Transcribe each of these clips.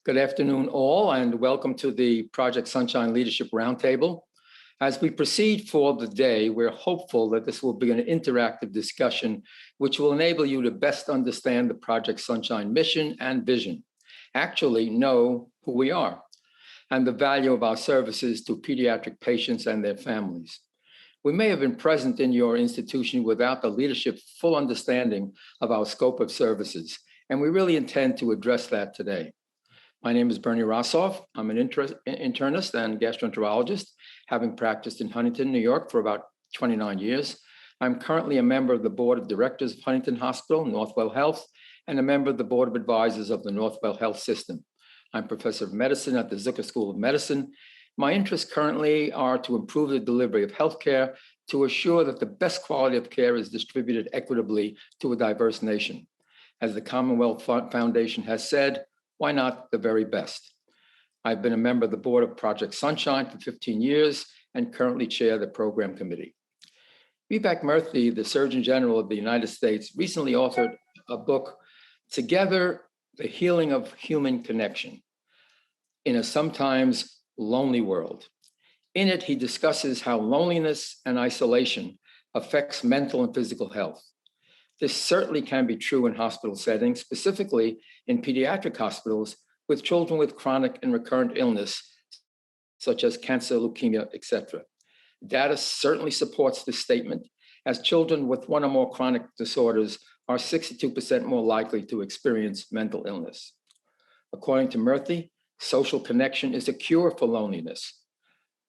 Good afternoon, all, and welcome to the Project Sunshine Leadership Roundtable. As we proceed for the day, we're hopeful that this will be an interactive discussion which will enable you to best understand the Project Sunshine mission and vision, actually know who we are, and the value of our services to pediatric patients and their families. We may have been present in your institution without the leadership's full understanding of our scope of services, and we really intend to address that today. My name is Bernie Rosof. I'm an internist and gastroenterologist, having practiced in Huntington, New York for about 29 years. I'm currently a member of the Board of Directors of Huntington Hospital, Northwell Health, and a member of the Board of Advisors of the Northwell Health System. I'm professor of medicine at the Zucker School of Medicine. My interests currently are to improve the delivery of healthcare to assure that the best quality of care is distributed equitably to a diverse nation. As the Commonwealth Foundation has said, why not the very best? I've been a member of the board of Project Sunshine for 15 years and currently chair the program committee. Vivek Murthy, the Surgeon General of the United States, recently authored a book, Together, the Healing of Human Connection, in a sometimes lonely world. In it, he discusses how loneliness and isolation affects mental and physical health. This certainly can be true in hospital settings, specifically in pediatric hospitals with children with chronic and recurrent illness, such as cancer, leukemia, etc. Data certainly supports this statement, as children with one or more chronic disorders are 62% more likely to experience mental illness. According to Murthy, social connection is a cure for loneliness.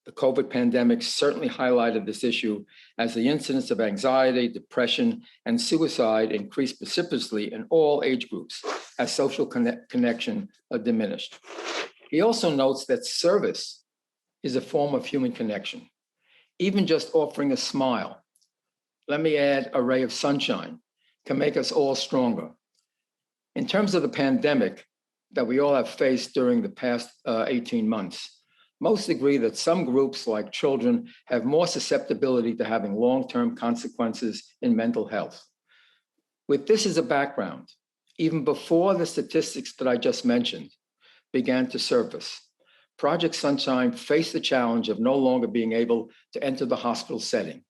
The COVID pandemic certainly highlighted this issue as the incidence of anxiety, depression, and suicide increased precipitously in all age groups as social connection diminished. He also notes that service is a form of human connection. Even just offering a smile, let me add a ray of sunshine, can make us all stronger. In terms of the pandemic that we all have faced during the past 18 months, most agree that some groups, like children, have more susceptibility to having long-term consequences in mental health. With this as a background, even before the statistics that I just mentioned began to surface, Project Sunshine faced the challenge of no longer being able to enter the hospital setting.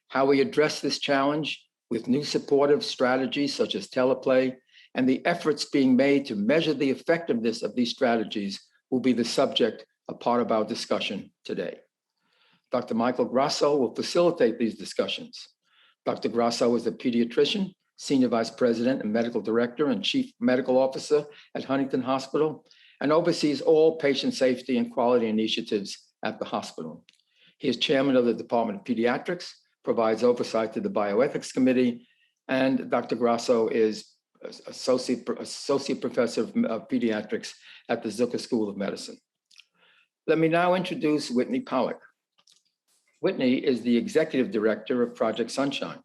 How we address this challenge with new supportive strategies such as Teleplay and the efforts being made to measure the effectiveness of these strategies will be the subject a part of our discussion today. Dr. Michael Grosso will facilitate these discussions. Dr. Grosso is a pediatrician, senior vice president and medical director and chief medical officer at Huntington Hospital, and oversees all patient safety and quality initiatives at the hospital. He is chairman of the Department of Pediatrics, provides oversight to the Bioethics Committee, and Dr. Grosso is associate professor of pediatrics at the Zucker School of Medicine. Let me now introduce Whitney Pollock. Whitney is the executive director of Project Sunshine.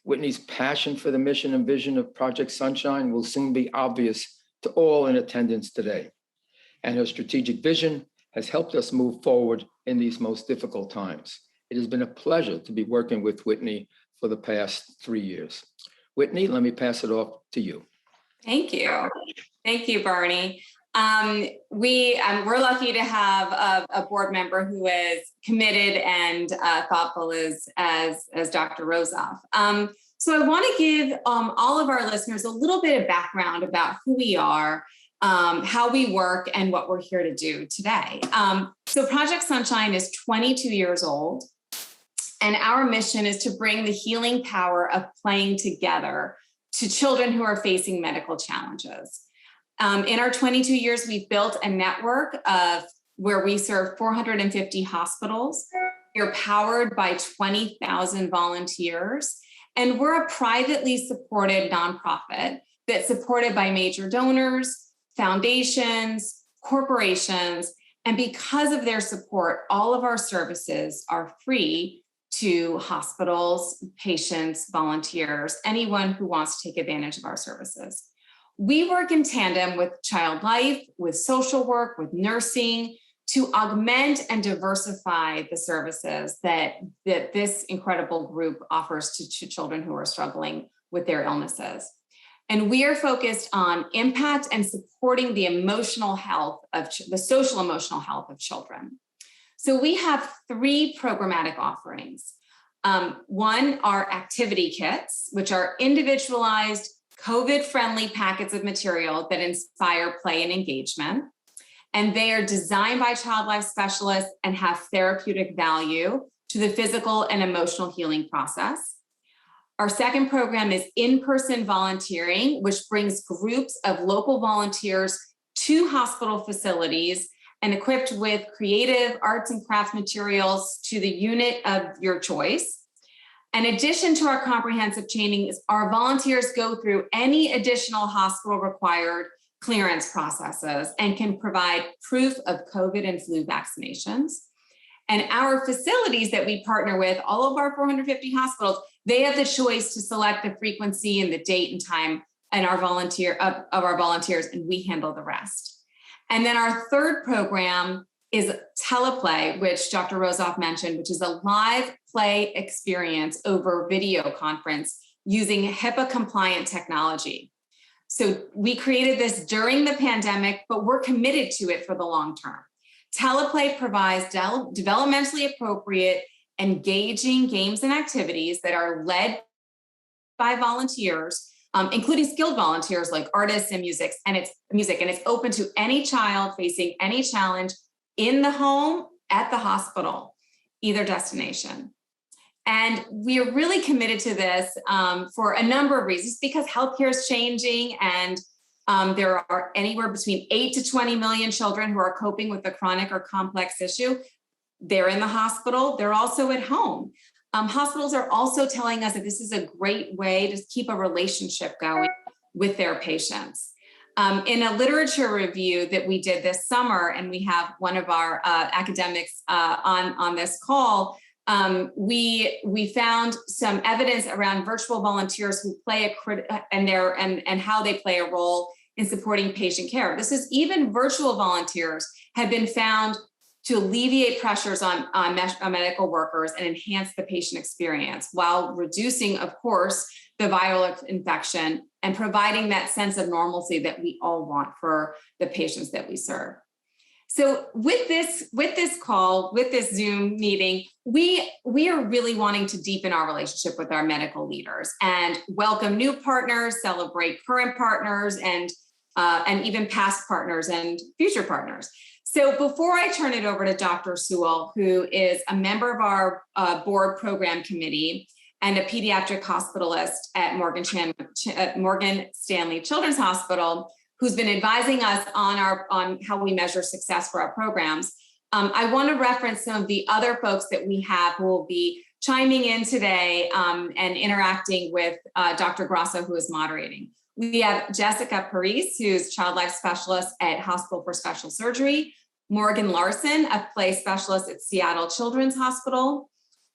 Whitney's passion for the mission and vision of Project Sunshine will soon be obvious to all in attendance today. And her strategic vision has helped us move forward in these most difficult times. It has been a pleasure to be working with Whitney for the past 3 years. Whitney, let me pass it off to you. Thank you. Thank you, Bernie. We're lucky to have a board member who is committed and thoughtful as Dr. Rosof. So I want to give all of our listeners a little bit of background about who we are, how we work, and what we're here to do today. So Project Sunshine is 22 years old, and our mission is to bring the healing power of playing together to children who are facing medical challenges. In our 22 years, we've built a network of where we serve 450 hospitals. We're powered by 20,000 volunteers, and we're a privately supported nonprofit that's supported by major donors, foundations, corporations, and because of their support, all of our services are free to hospitals, patients, volunteers, anyone who wants to take advantage of our services. We work in tandem with child life, with social work, with nursing, to augment and diversify the services that this incredible group offers to children who are struggling with their illnesses. And we are focused on impact and supporting the emotional health of the social emotional health of children. So we have 3 programmatic offerings. One are activity kits, which are individualized, COVID-friendly packets of material that inspire play and engagement. And they are designed by child life specialists and have therapeutic value to the physical and emotional healing process. Our second program is in-person volunteering, which brings groups of local volunteers to hospital facilities and equipped with creative arts and craft materials to the unit of your choice. In addition to our comprehensive training, our volunteers go through any additional hospital required clearance processes and can provide proof of COVID and flu vaccinations. And our facilities that we partner with, all of our 450 hospitals, they have the choice to select the frequency and the date and time and our volunteers, and we handle the rest. And then our third program is Teleplay, which Dr. Rosof mentioned, which is a live play experience over video conference using HIPAA compliant technology. So we created this during the pandemic, but we're committed to it for the long term. Teleplay provides developmentally appropriate, engaging games and activities that are led by volunteers, including skilled volunteers like artists and music, and it's open to any child facing any challenge in the home, at the hospital, either destination. And we are really committed to this for a number of reasons, because healthcare is changing, and there are anywhere between 8 to 20 million children who are coping with a chronic or complex issue. They're in the hospital, they're also at home. Hospitals are also telling us that this is a great way to keep a relationship going with their patients. In a literature review that we did this summer, and we have one of our academics on this call, we found some evidence around virtual volunteers who play and how they play a role in supporting patient care. This is even virtual volunteers have been found to alleviate pressures on medical workers and enhance the patient experience while reducing, of course, the viral infection and providing that sense of normalcy that we all want for the patients that we serve. So with this call, with this Zoom meeting, we are really wanting to deepen our relationship with our medical leaders and welcome new partners, celebrate current partners, and even past partners and future partners. So before I turn it over to Dr. Sewell, who is a member of our board program committee and a pediatric hospitalist at Morgan Stanley Children's Hospital, who's been advising us on how we measure success for our programs, I want to reference some of the other folks that we have who will be chiming in today and interacting with Dr. Grosso, who is moderating. We have Jessica Paris, who's child life specialist at Hospital for Special Surgery, Morgan Larson, a play specialist at Seattle Children's Hospital,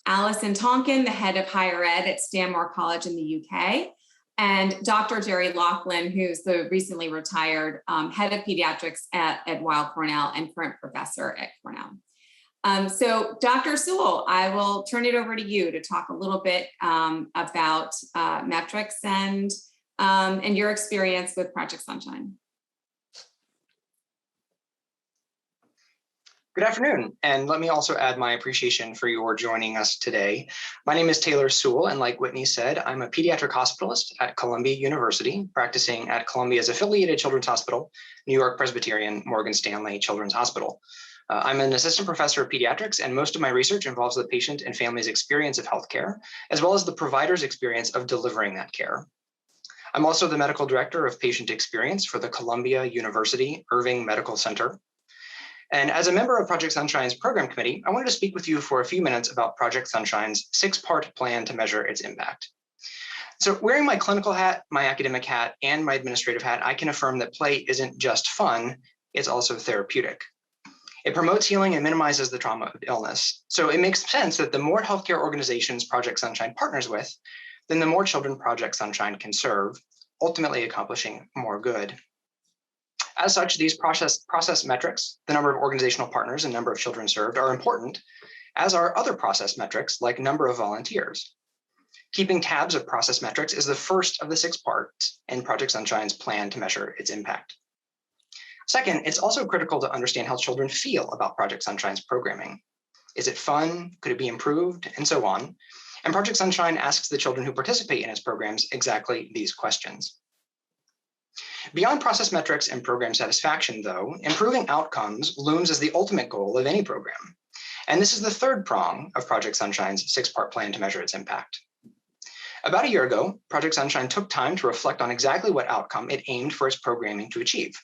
Alison Tonkin, the head of higher ed at Stanmore College in the UK, and Dr. Jerry Loughlin, who's the recently retired head of pediatrics at Weill Cornell and current professor at Cornell. So Dr. Sewell, I will turn it over to you to talk a little bit about metrics and your experience with Project Sunshine. Good afternoon, and let me also add my appreciation for your joining us today. My name is Taylor Sewell, and like Whitney said, I'm a pediatric hospitalist at Columbia University, practicing at Columbia's affiliated children's hospital, NewYork-Presbyterian Morgan Stanley Children's Hospital. I'm an assistant professor of pediatrics, and most of my research involves the patient and family's experience of healthcare, as well as the provider's experience of delivering that care. I'm also the medical director of patient experience for the Columbia University Irving Medical Center. And as a member of Project Sunshine's program committee, I wanted to speak with you for a few minutes about Project Sunshine's 6-part plan to measure its impact. So wearing my clinical hat, my academic hat, and my administrative hat, I can affirm that play isn't just fun, it's also therapeutic. It promotes healing and minimizes the trauma of illness. So it makes sense that the more healthcare organizations Project Sunshine partners with, then the more children Project Sunshine can serve, ultimately accomplishing more good. As such, these process metrics, the number of organizational partners and number of children served, are important, as are other process metrics like number of volunteers. Keeping tabs of process metrics is the first of the 6 parts in Project Sunshine's plan to measure its impact. Second, it's also critical to understand how children feel about Project Sunshine's programming. Is it fun? Could it be improved? And so on. And Project Sunshine asks the children who participate in its programs exactly these questions. Beyond process metrics and program satisfaction, though, improving outcomes looms as the ultimate goal of any program. And this is the 3rd prong of Project Sunshine's 6-part plan to measure its impact. About a year ago, Project Sunshine took time to reflect on exactly what outcome it aimed for its programming to achieve.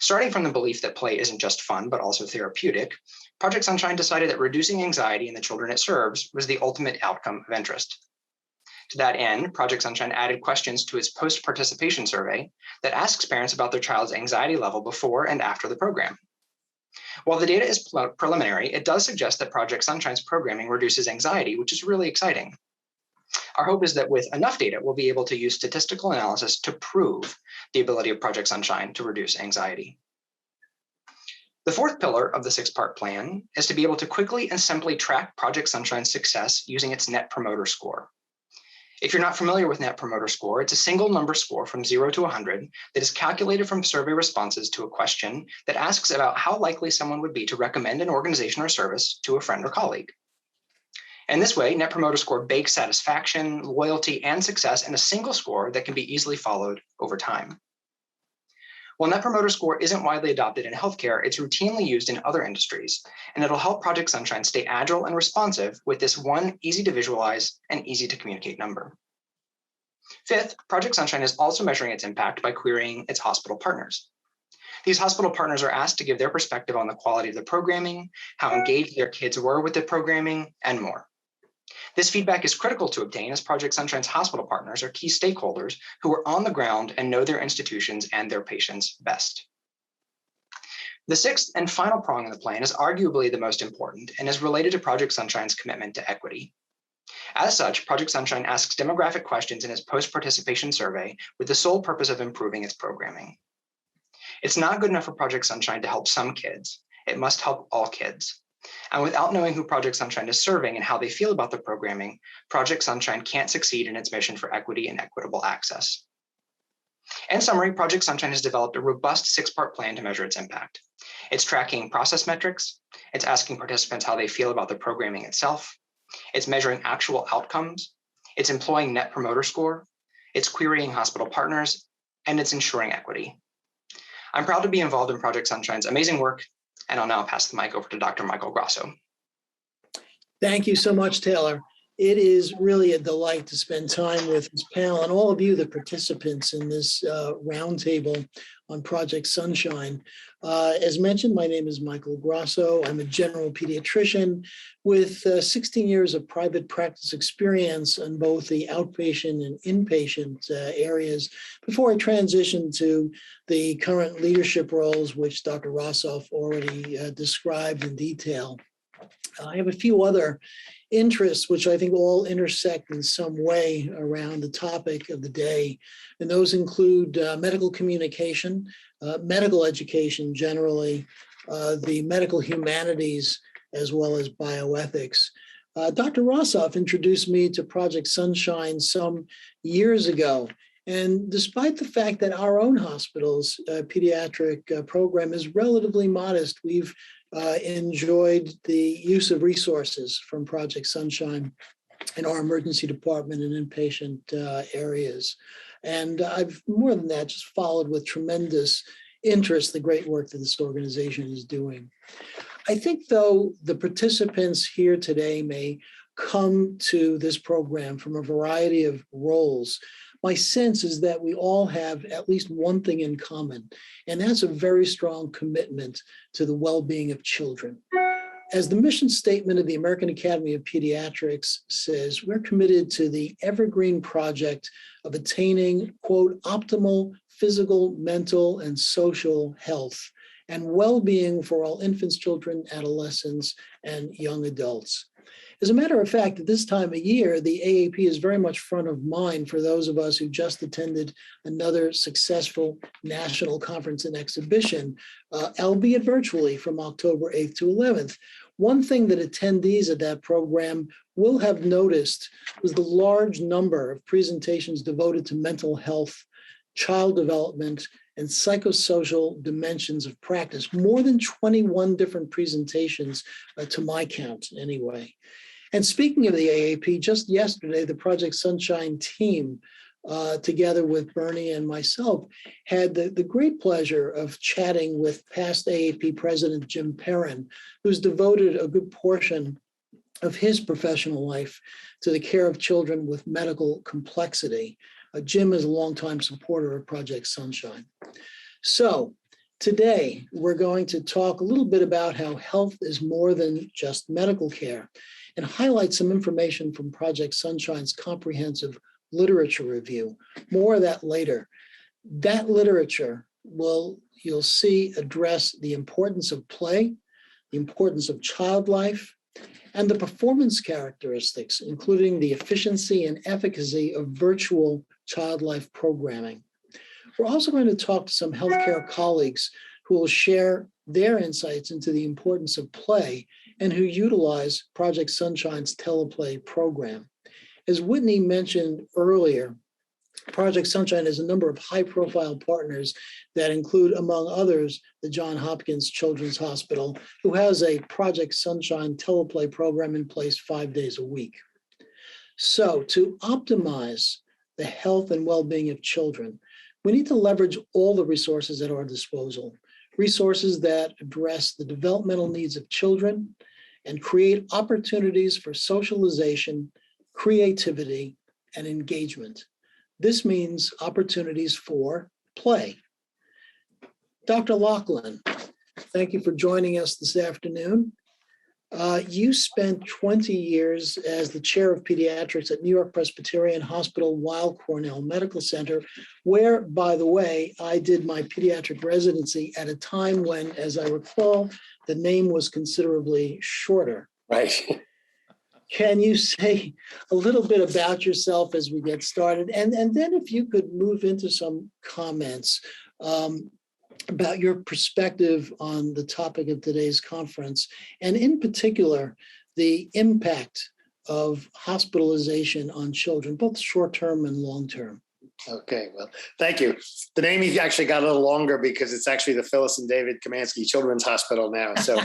Starting from the belief that play isn't just fun, but also therapeutic, Project Sunshine decided that reducing anxiety in the children it serves was the ultimate outcome of interest. To that end, Project Sunshine added questions to its post-participation survey that asks parents about their child's anxiety level before and after the program. While the data is preliminary, it does suggest that Project Sunshine's programming reduces anxiety, which is really exciting. Our hope is that with enough data, we'll be able to use statistical analysis to prove the ability of Project Sunshine to reduce anxiety. The 4th pillar of the 6-part plan is to be able to quickly and simply track Project Sunshine's success using its Net Promoter Score. If you're not familiar with Net Promoter Score, it's a single number score from 0 to 100 that is calculated from survey responses to a question that asks about how likely someone would be to recommend an organization or service to a friend or colleague. In this way, Net Promoter Score bakes satisfaction, loyalty, and success in a single score that can be easily followed over time. While Net Promoter Score isn't widely adopted in healthcare, it's routinely used in other industries, and it'll help Project Sunshine stay agile and responsive with this one easy to visualize and easy to communicate number. 5th, Project Sunshine is also measuring its impact by querying its hospital partners. These hospital partners are asked to give their perspective on the quality of the programming, how engaged their kids were with the programming, and more. This feedback is critical to obtain as Project Sunshine's hospital partners are key stakeholders who are on the ground and know their institutions and their patients best. The 6th and final prong of the plan is arguably the most important and is related to Project Sunshine's commitment to equity. As such, Project Sunshine asks demographic questions in its post-participation survey with the sole purpose of improving its programming. It's not good enough for Project Sunshine to help some kids. It must help all kids. And without knowing who Project Sunshine is serving and how they feel about the programming, Project Sunshine can't succeed in its mission for equity and equitable access. In summary, Project Sunshine has developed a robust 6-part plan to measure its impact. It's tracking process metrics, it's asking participants how they feel about the programming itself, it's measuring actual outcomes, it's employing Net Promoter Score, it's querying hospital partners, and it's ensuring equity. I'm proud to be involved in Project Sunshine's amazing work, and I'll now pass the mic over to Dr. Michael Grosso. Thank you so much, Taylor. It is really a delight to spend time with this panel and all of you, the participants in this roundtable on Project Sunshine. As mentioned, my name is Michael Grosso. I'm a general pediatrician with 16 years of private practice experience on both the outpatient and inpatient areas before I transitioned to the current leadership roles, which Dr. Rosof already described in detail. I have a few other interests, which I think all intersect in some way around the topic of the day. And those include medical communication, medical education generally, the medical humanities, as well as bioethics. Dr. Rosof introduced me to Project Sunshine some years ago. And despite the fact that our own hospital's pediatric program is relatively modest, we've enjoyed the use of resources from Project Sunshine in our emergency department and inpatient areas. And I've, more than that, just followed with tremendous interest the great work that this organization is doing. I think, though, the participants here today may come to this program from a variety of roles. My sense is that we all have at least one thing in common, and that's a very strong commitment to the well-being of children. As the mission statement of the American Academy of Pediatrics says, we're committed to the evergreen project of attaining, quote, optimal physical, mental, and social health and well-being for all infants, children, adolescents, and young adults. As a matter of fact, at this time of year, the AAP is very much front of mind for those of us who just attended another successful national conference and exhibition, albeit virtually from October 8th to 11th. One thing that attendees of that program will have noticed was the large number of presentations devoted to mental health, child development, and psychosocial dimensions of practice. More than 21 different presentations to my count anyway. And speaking of the AAP, just yesterday, the Project Sunshine team, together with Bernie and myself, had the great pleasure of chatting with past AAP President Jim Perrin, who's devoted a good portion of his professional life to the care of children with medical complexity. Jim is a longtime supporter of Project Sunshine. So today, we're going to talk a little bit about how health is more than just medical care and highlight some information from Project Sunshine's comprehensive literature review. More of that later. That literature will, you'll see, address the importance of play, the importance of child life, and the performance characteristics, including the efficiency and efficacy of virtual child life programming. We're also going to talk to some healthcare colleagues who will share their insights into the importance of play and who utilize Project Sunshine's Teleplay program. As Whitney mentioned earlier, Project Sunshine has a number of high-profile partners that include, among others, the Johns Hopkins Children's Hospital, who has a Project Sunshine Teleplay program in place 5 days a week. So to optimize the health and well-being of children, we need to leverage all the resources at our disposal, resources that address the developmental needs of children and create opportunities for socialization, creativity, and engagement. This means opportunities for play. Dr. Loughlin, thank you for joining us this afternoon. You spent 20 years as the chair of pediatrics at NewYork-Presbyterian Hospital, Weill Cornell Medical Center, where, by the way, I did my pediatric residency at a time when, as I recall, the name was considerably shorter. Right. Can you say a little bit about yourself as we get started? And then if you could move into some comments about your perspective on the topic of today's conference, and in particular, the impact of hospitalization on children, both short-term and long-term. Okay, well, thank you. The name actually got a little longer because it's actually the Phyllis and David Komansky Children's Hospital now. So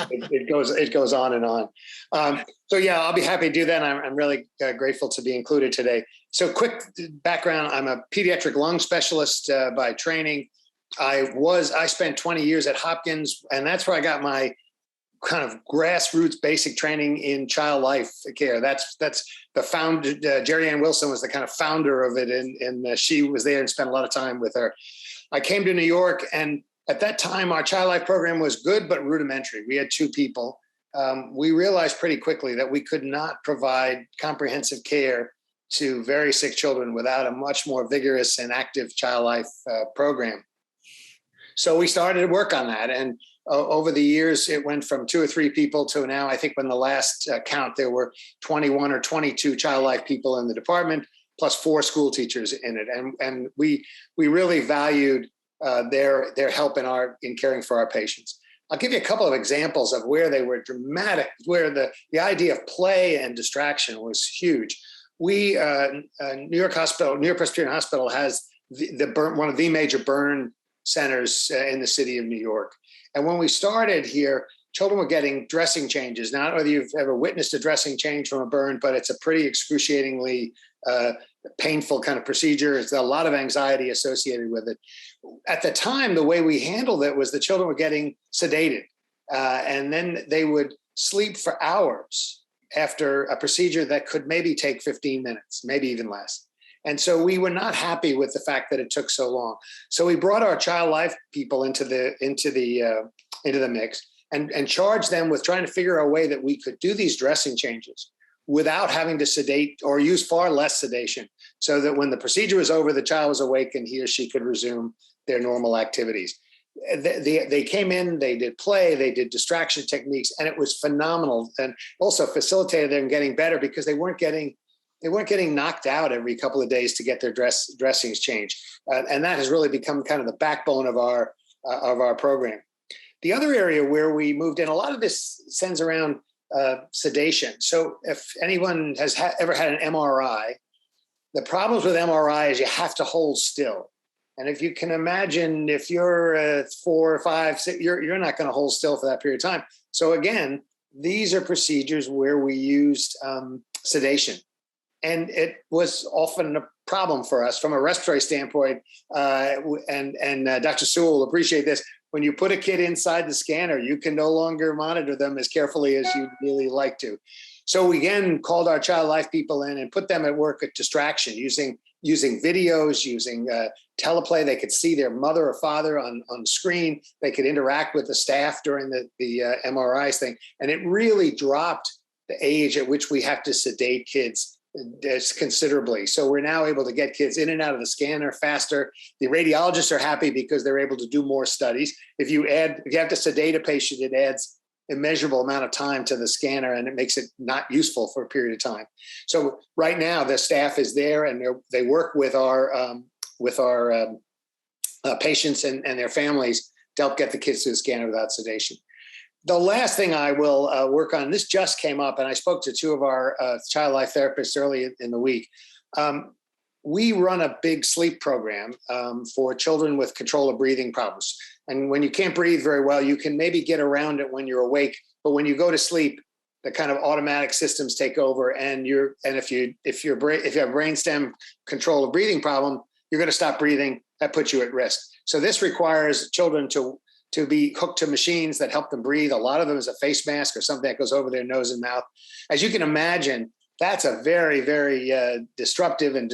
it goes on and on. So yeah, I'll be happy to do that. I'm really grateful to be included today. So quick background, I'm a pediatric lung specialist by training. I spent 20 years at Hopkins, and that's where I got my kind of grassroots basic training in child life care. That's the founder, Jerry Ann Wilson was the kind of founder of it, and she was there and spent a lot of time with her. I came to New York, and at that time, our child life program was good, but rudimentary. We had 2 people. We realized pretty quickly that we could not provide comprehensive care to very sick children without a much more vigorous and active child life program. So we started to work on that. And over the years, it went from 2 or 3 people to now, I think when the last count, there were 21 or 22 child life people in the department, plus 4 school teachers in it. And we really valued their help in caring for our patients. I'll give you a couple of examples of where they were dramatic, where the idea of play and distraction was huge. NewYork-Presbyterian Hospital has one of the major burn centers in the city of New York. And when we started here, children were getting dressing changes. Now, I don't know whether you've ever witnessed a dressing change from a burn, but it's a pretty excruciatingly painful kind of procedure. There's a lot of anxiety associated with it. At the time, the way we handled it was the children were getting sedated, and then they would sleep for hours after a procedure that could maybe take 15 minutes, maybe even less. And so we were not happy with the fact that it took so long. So we brought our child life people into the mix and charged them with trying to figure out a way that we could do these dressing changes without having to sedate or use far less sedation, so that when the procedure was over, the child was awake and he or she could resume their normal activities. They came in, they did play, they did distraction techniques, and it was phenomenal, and also facilitated them getting better because they weren't getting knocked out every couple of days to get their dressings changed. And that has really become kind of the backbone of our program. The other area where we moved in, a lot of this centers around sedation. So if anyone has ever had an MRI, the problems with MRI is you have to hold still. And if you can imagine, if you're 4 or 5, 6, you're not going to hold still for that period of time. So again, these are procedures where we used sedation. And it was often a problem for us from a respiratory standpoint. And Dr. Sewell will appreciate this. When you put a kid inside the scanner, you can no longer monitor them as carefully as you'd really like to. So we again called our child life people in and put them at work at distraction, using videos, using teleplay. They could see their mother or father on screen. They could interact with the staff during the MRIs thing. And it really dropped the age at which we have to sedate kids considerably. So we're now able to get kids in and out of the scanner faster. The radiologists are happy because they're able to do more studies. If you have to sedate a patient, it adds immeasurable amount of time to the scanner, and it makes it not useful for a period of time. So right now the staff is there, and they work with our patients and their families to help get the kids to the scanner without sedation. The last thing I will work on, this just came up, and I spoke to 2 of our child life therapists early in the week. We run a big sleep program for children with control of breathing problems. And when you can't breathe very well, you can maybe get around it when you're awake, but when you go to sleep, the kind of automatic systems take over, and if you have brainstem control of breathing problem, you're going to stop breathing. That puts you at risk. So this requires children to be hooked to machines that help them breathe. A lot of them is a face mask or something that goes over their nose and mouth. As you can imagine, that's a very, very disruptive and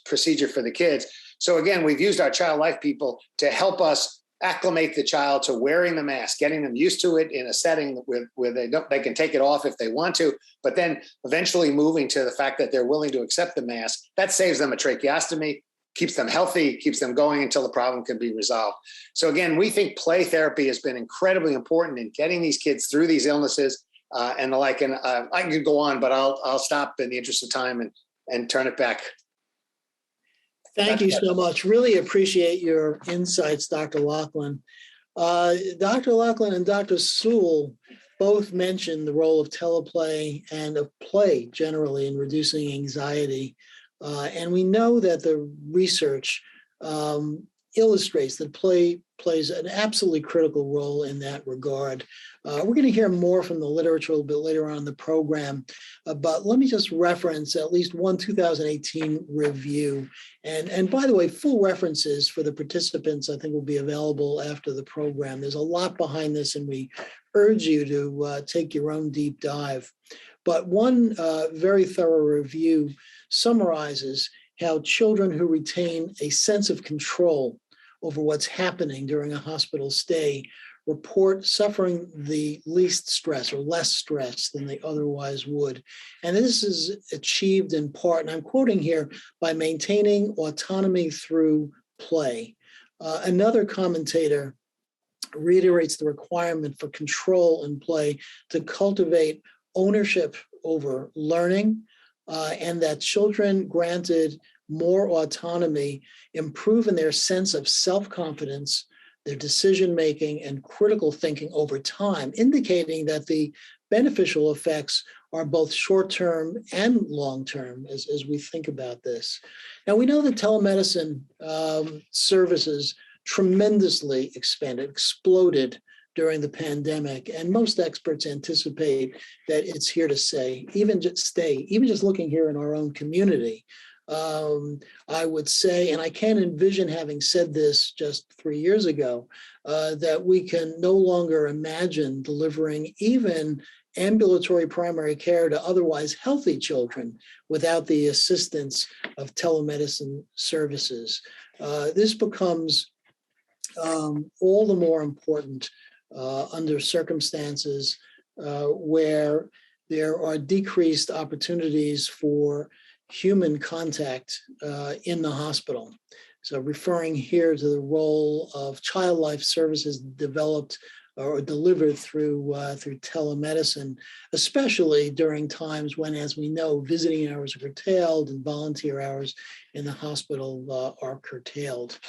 procedure for the kids. So again, we've used our child life people to help us acclimate the child to wearing the mask, getting them used to it in a setting where they can take it off if they want to, but then eventually moving to the fact that they're willing to accept the mask. That saves them a tracheostomy, keeps them healthy, keeps them going until the problem can be resolved. So again, we think play therapy has been incredibly important in getting these kids through these illnesses and the like. And I can go on, but I'll stop in the interest of time and turn it back. Thank you so much. Really appreciate your insights, Dr. Loughlin. Dr. Loughlin and Dr. Sewell both mentioned the role of teleplay and of play generally in reducing anxiety. And we know that the research illustrates that play plays an absolutely critical role in that regard. We're going to hear more from the literature a little bit later on in the program, but let me just reference at least one 2018 review. And by the way, full references for the participants I think will be available after the program. There's a lot behind this, and we urge you to take your own deep dive. But one very thorough review summarizes how children who retain a sense of control over what's happening during a hospital stay report suffering the least stress or less stress than they otherwise would. And this is achieved in part, and I'm quoting here, by maintaining autonomy through play. Another commentator reiterates the requirement for control and play to cultivate ownership over learning, and that children granted more autonomy improve in their sense of self-confidence, their decision-making, and critical thinking over time, indicating that the beneficial effects are both short-term and long-term as we think about this. Now, we know that telemedicine services tremendously exploded during the pandemic, and most experts anticipate that it's here to stay, even just looking here in our own community. I would say, and I can't envision having said this just 3 years ago, that we can no longer imagine delivering even ambulatory primary care to otherwise healthy children without the assistance of telemedicine services. This becomes all the more important under circumstances where there are decreased opportunities for human contact in the hospital. So referring here to the role of child life services developed or delivered through telemedicine, especially during times when, as we know, visiting hours are curtailed and volunteer hours in the hospital are curtailed.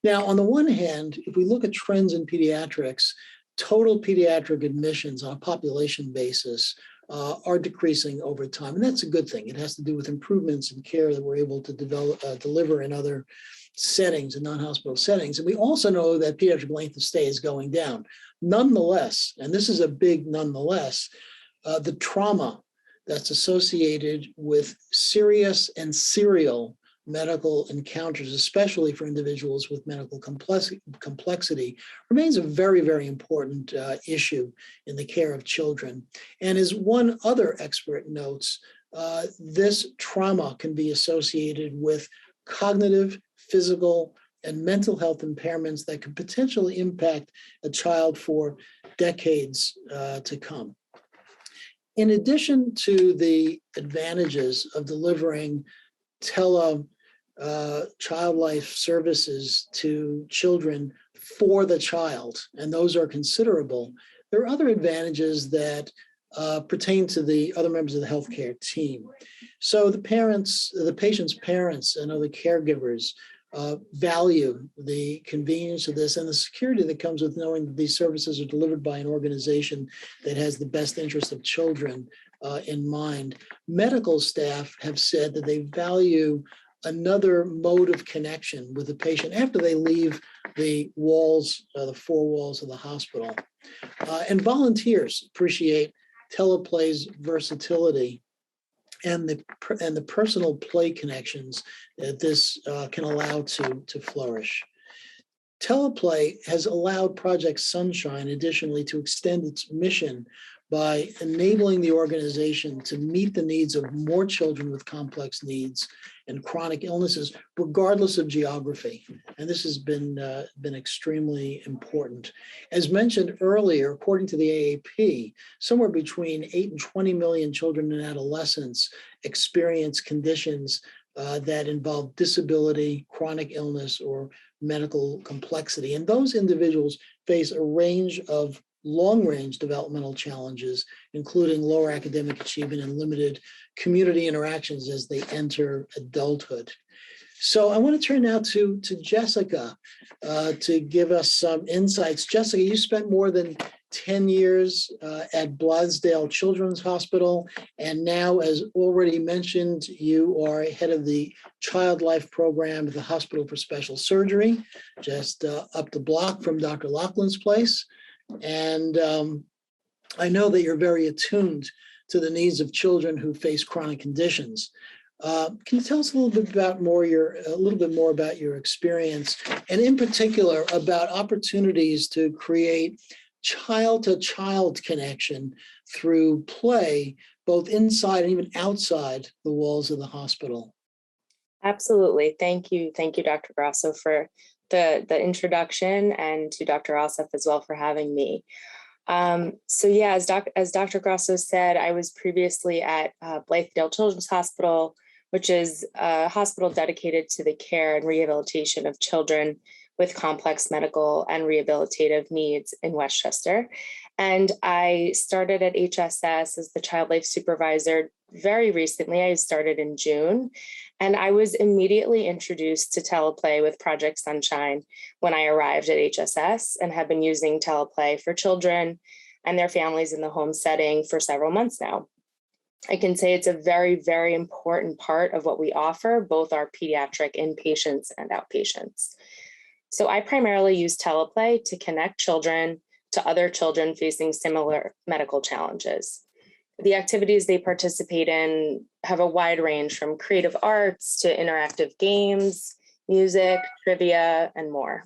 Now, on the one hand, if we look at trends in pediatrics, total pediatric admissions on a population basis are decreasing over time. And that's a good thing. It has to do with improvements in care that we're able to deliver in other settings and non-hospital settings. And we also know that pediatric length of stay is going down. Nonetheless, and this is a big nonetheless, the trauma that's associated with serious and serial medical encounters, especially for individuals with medical complexity, remains a very, very important issue in the care of children. And as one other expert notes, this trauma can be associated with cognitive, physical, and mental health impairments that could potentially impact a child for decades to come. In addition to the advantages of delivering child life services to children for the child, and those are considerable, there are other advantages that pertain to the other members of the healthcare team. So the patient's parents and other caregivers value the convenience of this and the security that comes with knowing that these services are delivered by an organization that has the best interest of children in mind. Medical staff have said that they value another mode of connection with the patient after they leave the walls, the four walls of the hospital. And volunteers appreciate Teleplay's versatility and the personal play connections that this can allow to flourish. Teleplay has allowed Project Sunshine, additionally, to extend its mission by enabling the organization to meet the needs of more children with complex needs and chronic illnesses, regardless of geography. And this has been extremely important. As mentioned earlier, according to the AAP, somewhere between 8 and 20 million children and adolescents experience conditions that involve disability, chronic illness, or medical complexity. And those individuals face a range of long-range developmental challenges, including lower academic achievement and limited community interactions as they enter adulthood. So I want to turn now to Jessica to give us some insights. Jessica, you spent more than 10 years at Blythesdale Children's Hospital, and now, as already mentioned, you are head of the Child Life Program at the Hospital for Special Surgery, just up the block from Dr. Loughlin's place. And I know that you're very attuned to the needs of children who face chronic conditions. Can you tell us a little bit more about your experience, and in particular about opportunities to create child-to-child connection through play, both inside and even outside the walls of the hospital? Absolutely. Thank you, Dr. Grosso, for the introduction, and to Dr. Rosof as well for having me. So yeah, as Dr. Grosso said, I was previously at Blythesdale Children's Hospital, which is a hospital dedicated to the care and rehabilitation of children with complex medical and rehabilitative needs in Westchester. And I started at HSS as the child life supervisor very recently. I started in June, and I was immediately introduced to Teleplay with Project Sunshine when I arrived at HSS, and have been using Teleplay for children and their families in the home setting for several months now. I can say it's a very, very important part of what we offer, both our pediatric inpatients and outpatients. So I primarily use Teleplay to connect children to other children facing similar medical challenges. The activities they participate in have a wide range, from creative arts to interactive games, music, trivia, and more.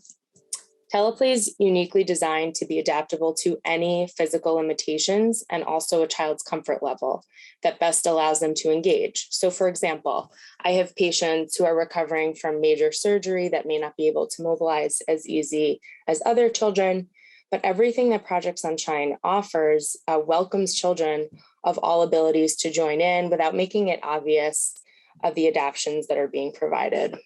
Teleplay is uniquely designed to be adaptable to any physical limitations and also a child's comfort level that best allows them to engage. So for example, I have patients who are recovering from major surgery that may not be able to mobilize as easy as other children, but everything that Project Sunshine offers welcomes children of all abilities to join in without making it obvious of the adaptations that are being provided.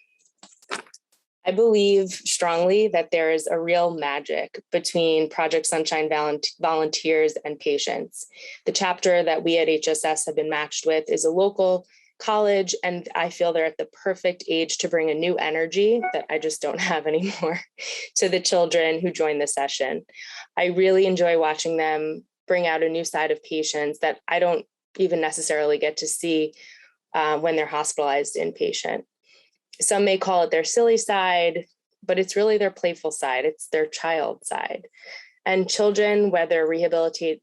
I believe strongly that there is a real magic between Project Sunshine volunteers and patients. The chapter that we at HSS have been matched with is a local college, and I feel they're at the perfect age to bring a new energy that I just don't have anymore to the children who join the session. I really enjoy watching them bring out a new side of patients that I don't even necessarily get to see when they're hospitalized inpatient. Some may call it their silly side, but it's really their playful side. It's their child side. And children, whether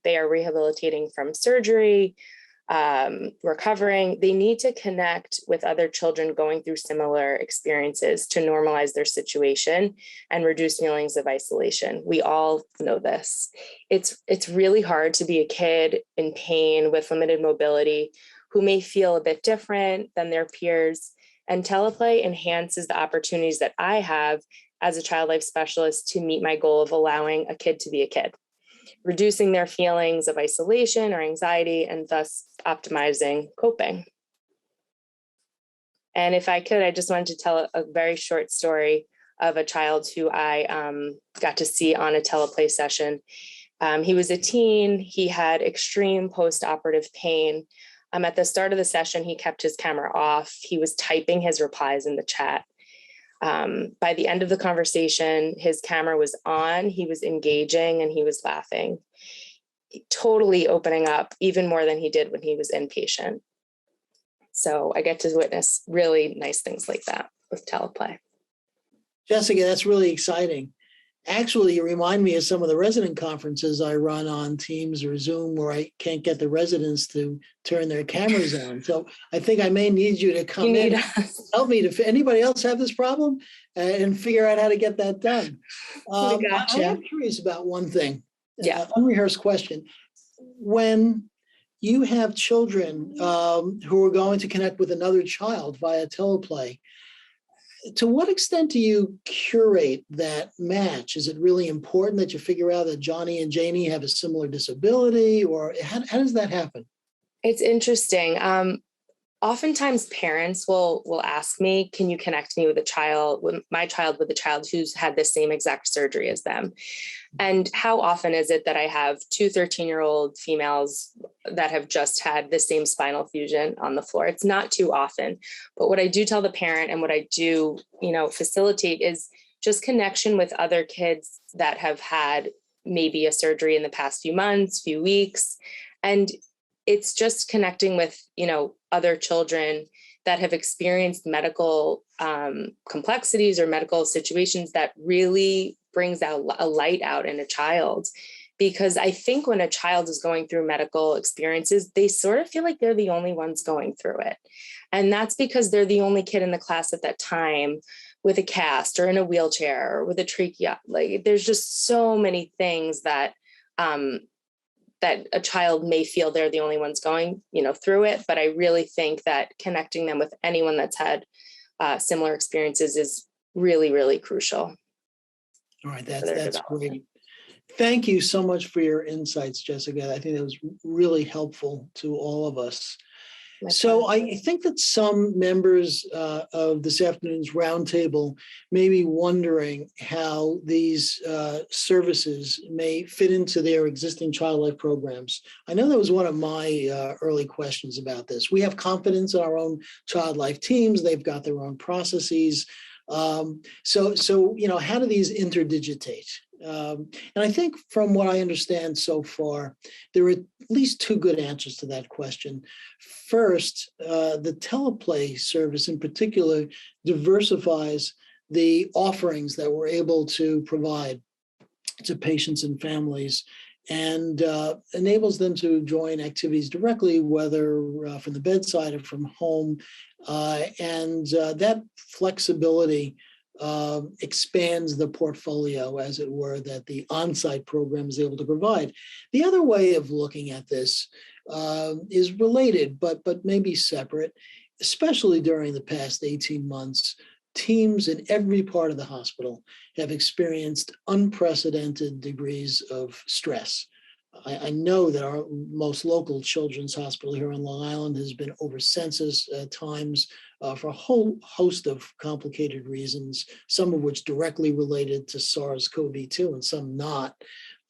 they are rehabilitating from surgery, recovering, they need to connect with other children going through similar experiences to normalize their situation and reduce feelings of isolation. We all know this. It's really hard to be a kid in pain with limited mobility who may feel a bit different than their peers. And Teleplay enhances the opportunities that I have as a child life specialist to meet my goal of allowing a kid to be a kid, reducing their feelings of isolation or anxiety, and thus optimizing coping. And if I could, I just wanted to tell a very short story of a child who I got to see on a Teleplay session. He was a teen. He had extreme post-operative pain. At the start of the session, he kept his camera off. He was typing his replies in the chat. By the end of the conversation, his camera was on, he was engaging, and he was laughing, totally opening up even more than he did when he was inpatient. So I get to witness really nice things like that with Teleplay. Jessica, that's really exciting. Actually, you remind me of some of the resident conferences I run on Teams or Zoom where I can't get the residents to turn their cameras on. So I think I may need you to come in, help me. If anybody else have this problem and figure out how to get that done. I am curious about one thing. Yeah. Unrehearsed question. When you have children who are going to connect with another child via Teleplay, to what extent do you curate that match? Is it really important that you figure out that Johnny and Janie have a similar disability, or how does that happen? It's interesting. Oftentimes parents will ask me, can you connect me with my child with a child who's had the same exact surgery as them? And how often is it that I have two 13-year-old females that have just had the same spinal fusion on the floor? It's not too often. But what I do tell the parent and what I do, facilitate is just connection with other kids that have had maybe a surgery in the past few months, few weeks. And it's just connecting with, other children that have experienced medical complexities or medical situations that really brings out a light out in a child. Because I think when a child is going through medical experiences, they sort of feel like they're the only ones going through it. And that's because they're the only kid in the class at that time with a cast or in a wheelchair or with a trachea. Like, there's just so many things that that a child may feel they're the only ones going, through it. But I really think that connecting them with anyone that's had similar experiences is really, really crucial. All right, that's great. Thank you so much for your insights, Jessica. I think that was really helpful to all of us. So I think that some members of this afternoon's roundtable may be wondering how these services may fit into their existing child life programs. I know that was one of my early questions about this. We have confidence in our own child life teams. They've got their own processes. So how do these interdigitate? And I think from what I understand so far, there are at least two good answers to that question. First, the Teleplay service in particular diversifies the offerings that we're able to provide to patients and families and enables them to join activities directly, whether from the bedside or from home. And that flexibility expands the portfolio, as it were, that the on-site program is able to provide. The other way of looking at this is related, but maybe separate, especially during the past 18 months. Teams in every part of the hospital have experienced unprecedented degrees of stress. I know that our most local children's hospital here on Long Island has been over census times for a whole host of complicated reasons, some of which directly related to SARS-CoV-2 and some not.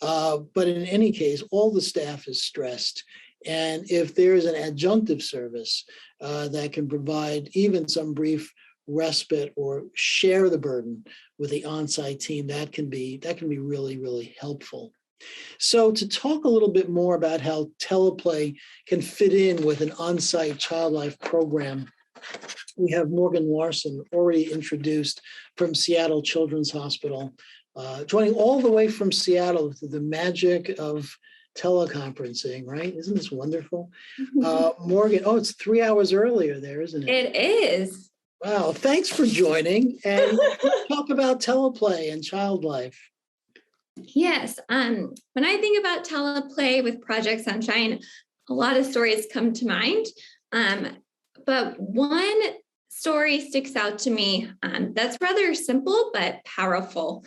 But in any case, all the staff is stressed. And if there is an adjunctive service that can provide even some brief respite or share the burden with the on-site team, that can be really, really helpful. So to talk a little bit more about how Teleplay can fit in with an on-site child life program, we have Morgan Larson, already introduced, from Seattle Children's Hospital, joining all the way from Seattle to the magic of teleconferencing, right? Isn't this wonderful? Morgan, oh, it's 3 hours earlier there, isn't it? It is. Wow, thanks for joining. And let's talk about Teleplay and child life. Yes. When I think about Teleplay with Project Sunshine, a lot of stories come to mind. But one story sticks out to me that's rather simple but powerful.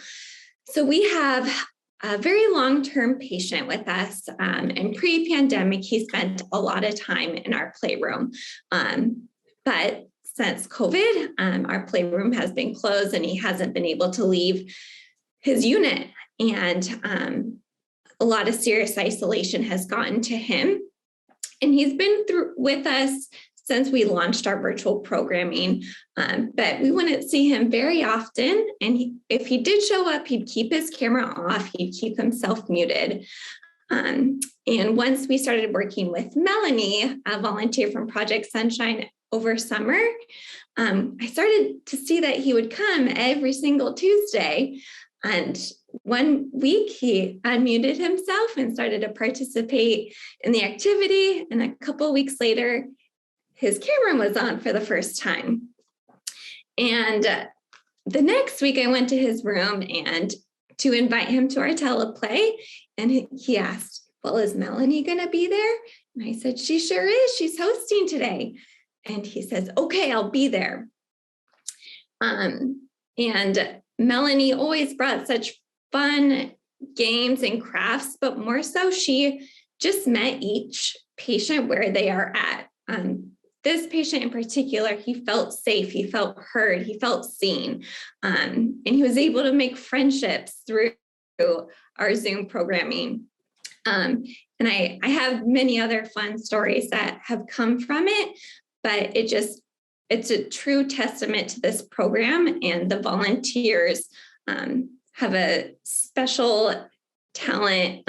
So we have a very long-term patient with us, and pre-pandemic, he spent a lot of time in our playroom. But since COVID, our playroom has been closed and he hasn't been able to leave his unit. And a lot of serious isolation has gotten to him. And he's been with us since we launched our virtual programming, but we wouldn't see him very often. And if he did show up, he'd keep his camera off, he'd keep himself muted. And once we started working with Melanie, a volunteer from Project Sunshine over summer, I started to see that he would come every single Tuesday. And one week he unmuted himself and started to participate in the activity. And a couple of weeks later, his camera was on for the first time. And the next week I went to his room and to invite him to our teleplay. And he asked, well, is Melanie going to be there? And I said, she sure is. She's hosting today. And he says, okay, I'll be there. And Melanie always brought such fun games and crafts, but more so she just met each patient where they are at. This patient in particular, he felt safe, he felt heard, he felt seen, and he was able to make friendships through our Zoom programming. And I have many other fun stories that have come from it, but it's a true testament to this program, and the volunteers have a special talent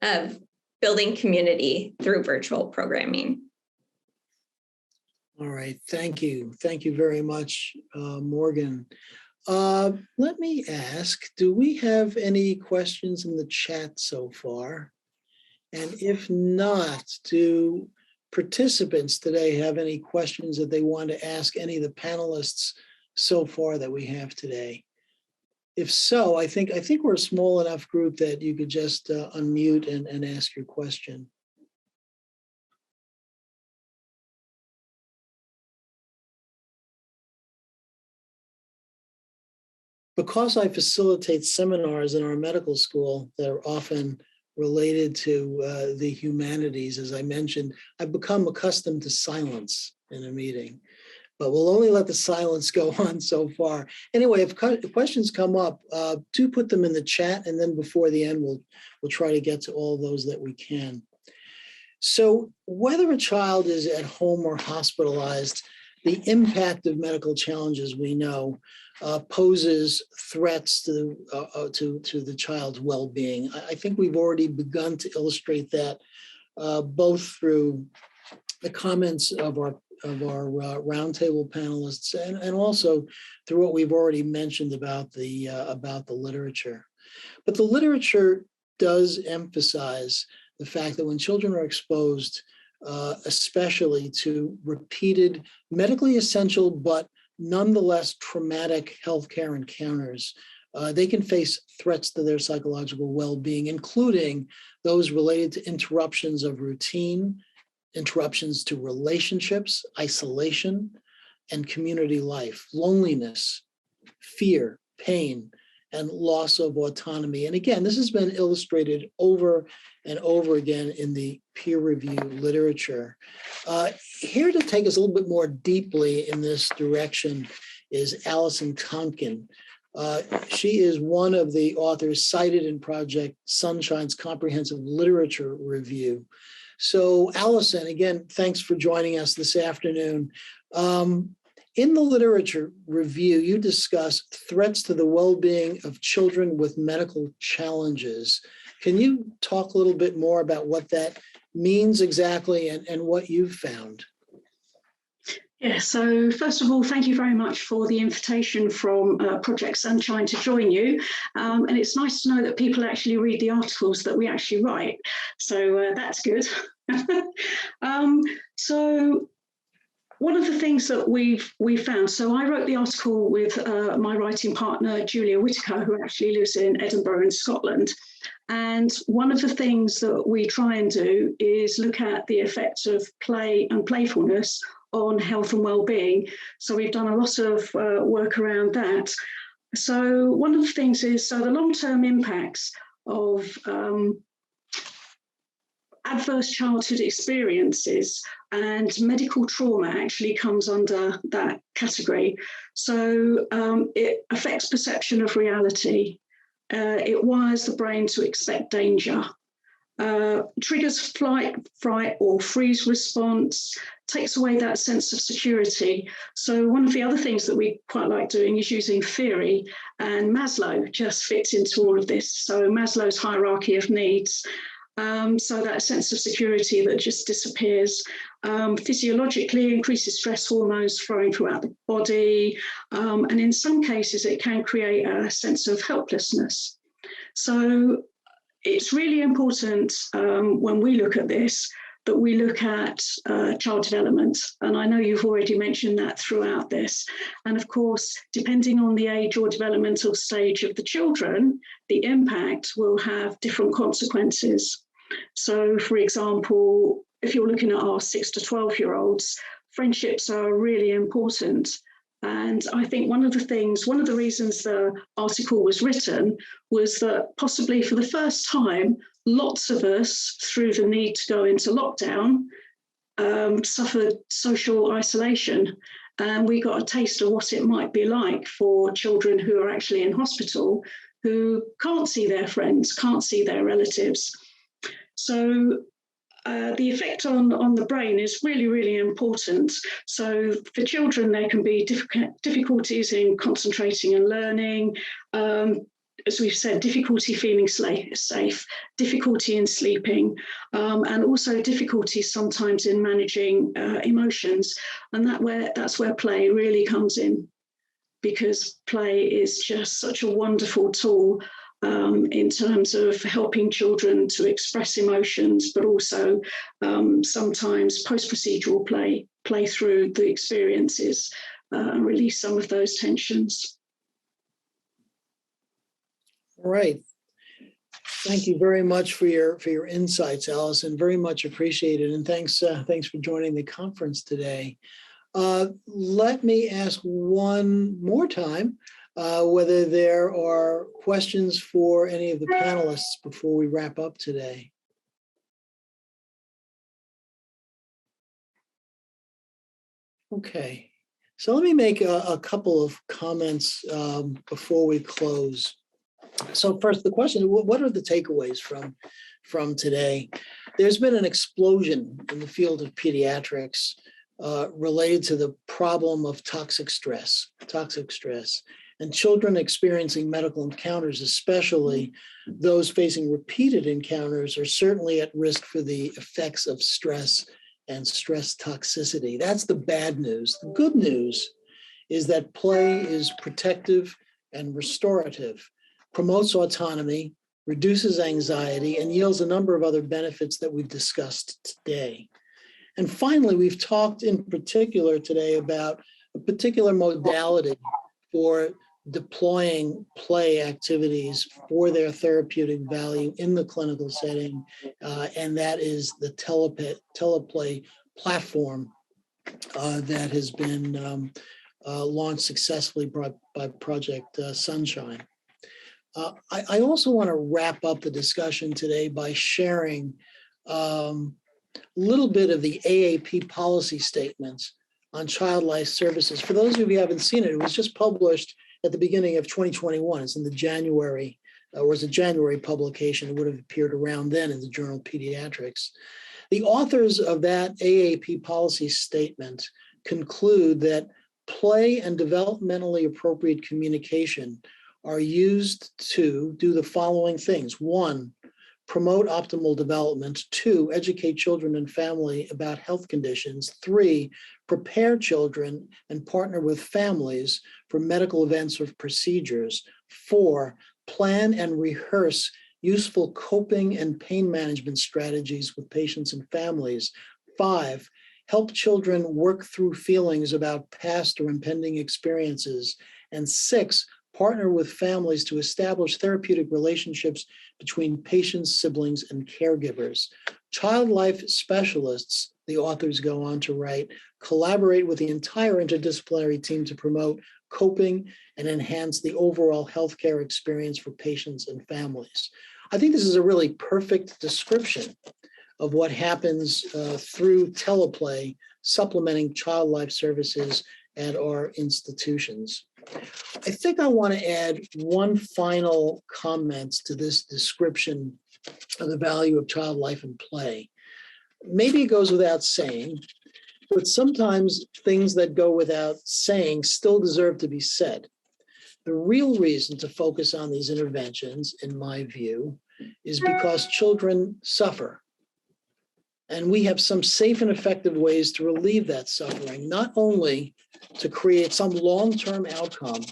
of building community through virtual programming. All right, thank you. Thank you very much, Morgan. Let me ask, do we have any questions in the chat so far? And if not, do participants today have any questions that they want to ask any of the panelists so far that we have today? If so, I think we're a small enough group that you could just unmute and ask your question. Because I facilitate seminars in our medical school that are often related to the humanities, as I mentioned, I've become accustomed to silence in a meeting, but we'll only let the silence go on so far. Anyway, if questions come up, do put them in the chat, and then before the end, we'll try to get to all those that we can. So whether a child is at home or hospitalized, the impact of medical challenges, we know, poses threats to the child's well-being. I think we've already begun to illustrate that both through the comments of our roundtable panelists and also through what we've already mentioned about the literature. But the literature does emphasize the fact that when children are exposed, especially to repeated medically essential but nonetheless traumatic healthcare encounters, they can face threats to their psychological well-being, including those related to interruptions of routine, interruptions to relationships, isolation, and community life, loneliness, fear, pain, and loss of autonomy. And again, this has been illustrated over and over again in the peer-reviewed literature. Here to take us a little bit more deeply in this direction is Alison Tonkin. She is one of the authors cited in Project Sunshine's comprehensive literature review. So Alison, again, thanks for joining us this afternoon. In the literature review, you discuss threats to the well-being of children with medical challenges. Can you talk a little bit more about what that means exactly and what you've found? Yeah, so first of all, thank you very much for the invitation from Project Sunshine to join you. And it's nice to know that people actually read the articles that we actually write. So that's good. So one of the things that we've found, so I wrote the article with my writing partner, Julia Whitaker, who actually lives in Edinburgh in Scotland. And one of the things that we try and do is look at the effects of play and playfulness on health and well-being. So we've done a lot of work around that. So one of the things is, so the long-term impacts of adverse childhood experiences and medical trauma actually comes under that category. So it affects perception of reality. It wires the brain to expect danger. Triggers flight, fright, or freeze response, takes away that sense of security. So one of the other things that we quite like doing is using theory, and Maslow just fits into all of this. So Maslow's hierarchy of needs. So that sense of security that just disappears. Physiologically increases stress hormones flowing throughout the body. And in some cases, it can create a sense of helplessness. So it's really important when we look at this, that we look at child development. And I know you've already mentioned that throughout this. And of course, depending on the age or developmental stage of the children, the impact will have different consequences. So for example, if you're looking at our 6 to 12-year-olds, friendships are really important. And I think one of the reasons the article was written was that possibly for the first time, lots of us, through the need to go into lockdown, suffered social isolation. And we got a taste of what it might be like for children who are actually in hospital, who can't see their friends, can't see their relatives. So the effect on the brain is really, really important. So for children, there can be difficulties in concentrating and learning. As we've said, difficulty feeling safe, difficulty in sleeping, and also difficulties sometimes in managing emotions. And that's where play really comes in, because play is just such a wonderful tool in terms of helping children to express emotions, but also sometimes post-procedural play through the experiences and release some of those tensions. All right. Thank you very much for your insights, Alison. Very much appreciated. And thanks for joining the conference today. Let me ask one more time whether there are questions for any of the panelists before we wrap up today. Okay, so let me make a couple of comments before we close. So first, the question, what are the takeaways from today? There's been an explosion in the field of pediatrics related to the problem of toxic stress, and children experiencing medical encounters, especially those facing repeated encounters, are certainly at risk for the effects of stress and stress toxicity. That's the bad news. The good news is that play is protective and restorative, promotes autonomy, reduces anxiety, and yields a number of other benefits that we've discussed today. And finally, we've talked in particular today about a particular modality for deploying play activities for their therapeutic value in the clinical setting, and that is the Teleplay platform that has been launched successfully by Project Sunshine. I also want to wrap up the discussion today by sharing a little bit of the AAP policy statements on child life services. For those of you who haven't seen it, it was just published at the beginning of 2021. It's in the January, or was a January publication. It would have appeared around then in the journal Pediatrics. The authors of that AAP policy statement conclude that play and developmentally appropriate communication are used to do the following things. 1, promote optimal development. 2, educate children and family about health conditions. 3, prepare children and partner with families for medical events or procedures. 4, plan and rehearse useful coping and pain management strategies with patients and families. 5, help children work through feelings about past or impending experiences. And 6, partner with families to establish therapeutic relationships between patients, siblings, and caregivers. Child life specialists, the authors go on to write, collaborate with the entire interdisciplinary team to promote coping and enhance the overall healthcare experience for patients and families. I think this is a really perfect description of what happens through Teleplay, supplementing child life services at our institutions. I think I want to add one final comment to this description of the value of child life and play. Maybe it goes without saying, but sometimes things that go without saying still deserve to be said. The real reason to focus on these interventions, in my view, is because children suffer. And we have some safe and effective ways to relieve that suffering, not only to create some long-term outcome,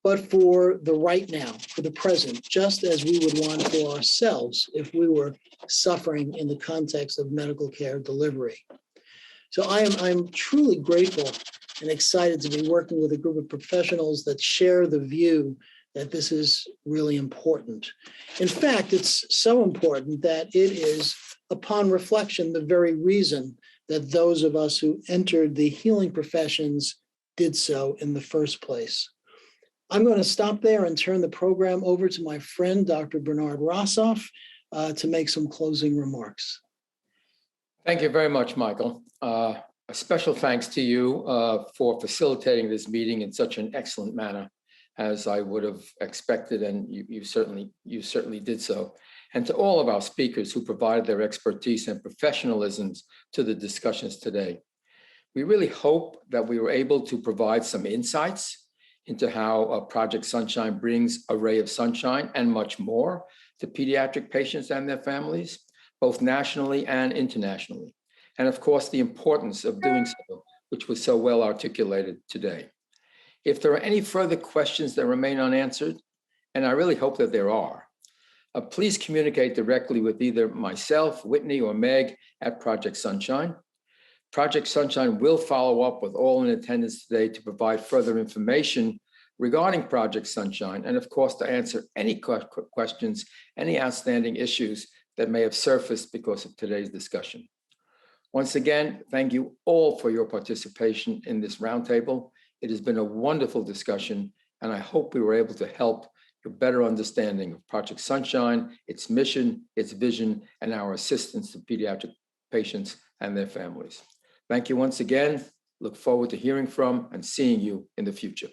but for the right now, for the present, just as we would want for ourselves if we were suffering in the context of medical care delivery. So I'm truly grateful and excited to be working with a group of professionals that share the view that this is really important. In fact, it's so important that it is, upon reflection, the very reason that those of us who entered the healing professions did so in the first place. I'm going to stop there and turn the program over to my friend, Dr. Bernard Rosof, to make some closing remarks. Thank you very much, Michael. A special thanks to you for facilitating this meeting in such an excellent manner, as I would have expected, and you certainly did so. And to all of our speakers who provided their expertise and professionalisms to the discussions today. We really hope that we were able to provide some insights into how Project Sunshine brings a ray of sunshine and much more to pediatric patients and their families, both nationally and internationally. And of course, the importance of doing so, which was so well articulated today. If there are any further questions that remain unanswered, and I really hope that there are, please communicate directly with either myself, Whitney, or Meg at Project Sunshine. Project Sunshine will follow up with all in attendance today to provide further information regarding Project Sunshine, and of course, to answer any questions, any outstanding issues that may have surfaced because of today's discussion. Once again, thank you all for your participation in this roundtable. It has been a wonderful discussion, and I hope we were able to help your better understanding of Project Sunshine, its mission, its vision, and our assistance to pediatric patients and their families. Thank you once again. Look forward to hearing from and seeing you in the future.